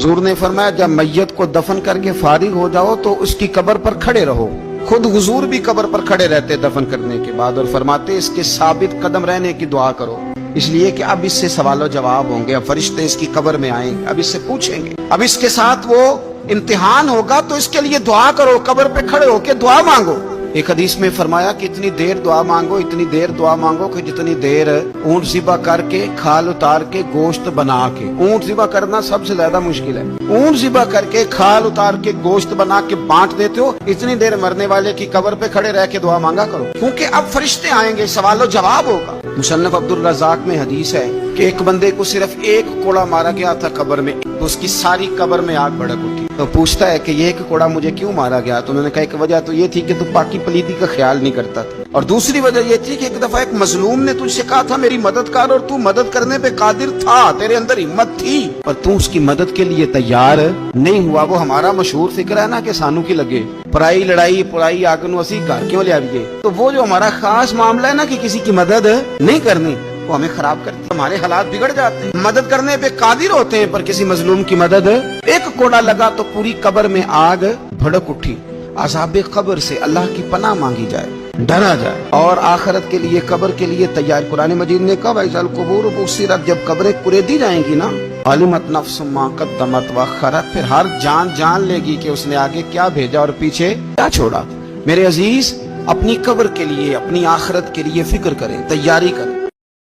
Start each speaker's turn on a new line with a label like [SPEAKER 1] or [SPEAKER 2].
[SPEAKER 1] हुजूर ने फरमाया जब मैयत को दफन करके फारिग हो जाओ तो उसकी कब्र पर खड़े रहो। खुद हुजूर भी कब्र पर खड़े रहते दफन करने के बाद और फरमाते इसके साबित कदम रहने की दुआ करो, इसलिए कि अब इससे सवालों जवाब होंगे, अब फरिश्ते इसकी कब्र में आएंगे, अब इससे पूछेंगे, अब इसके साथ वो इम्तिहान होगा, तो इसके लिए दुआ करो, कब्र पे खड़े होके दुआ मांगो। एक हदीस में फरमाया कि इतनी देर दुआ मांगो, इतनी देर दुआ मांगो कि जितनी देर ऊंट ज़िबा करके खाल उतार के गोश्त बना के, ऊंट ज़िबा करना सबसे ज्यादा मुश्किल है, ऊंट ज़िबा करके खाल उतार के गोश्त बना के बांट देते हो, इतनी देर मरने वाले की कब्र पे खड़े रह के दुआ मांगा करो, क्योंकि अब फरिश्ते आएंगे, सवालो जवाब होगा। मुसन्नफ अब्दुल रज़ाक में हदीस है कि एक बंदे को सिर्फ एक कोड़ा मारा गया था कब्र में, तो उसकी सारी कब्र में आग भड़क उठी। तो पूछता है कि ये एक कोड़ा मुझे क्यों मारा गया? तो उन्होंने कहा एक वजह तो ये थी कि तू पाकी पलीदी का ख्याल नहीं करता था, और दूसरी वजह ये थी कि एक दफा एक मजलूम ने तुझसे कहा था मेरी मदद कर, और तू मदद करने पे कादिर था, तेरे अंदर हिम्मत थी, पर तू उसकी मदद के लिए तैयार नहीं हुआ। वो हमारा मशहूर फिक्र है ना कि सानू की लगे पराई लड़ाई पराई आग नू असी घर क्यों ले आइए। तो वो जो हमारा खास मामला है ना कि किसी की मदद नहीं करनी, वो हमें खराब करती है, हमारे हालात बिगड़ जाते हैं। मदद करने पे कादिर होते हैं पर किसी मजलूम की मदद, एक कोड़ा लगा तो पूरी कब्र में आग भड़क उठी। अज़ाब कब्र से अल्लाह की पनाह मांगी जाए, डरा जाए और आखिरत के लिए कब्र के लिए तैयार। कुरान मजीद ने कहा वैज़ल कुबूर बुस्सिरत, जब कब्रें कुरेदी जाएंगी ना, अलिमत नफ्सुम मा क़द्दमत व अख़रत, फिर हर जान जान लेगी कि उसने आगे क्या भेजा और पीछे क्या छोड़ा। मेरे अजीज, अपनी कब्र के लिए अपनी आखिरत के लिए फिक्र करें, तैयारी करें।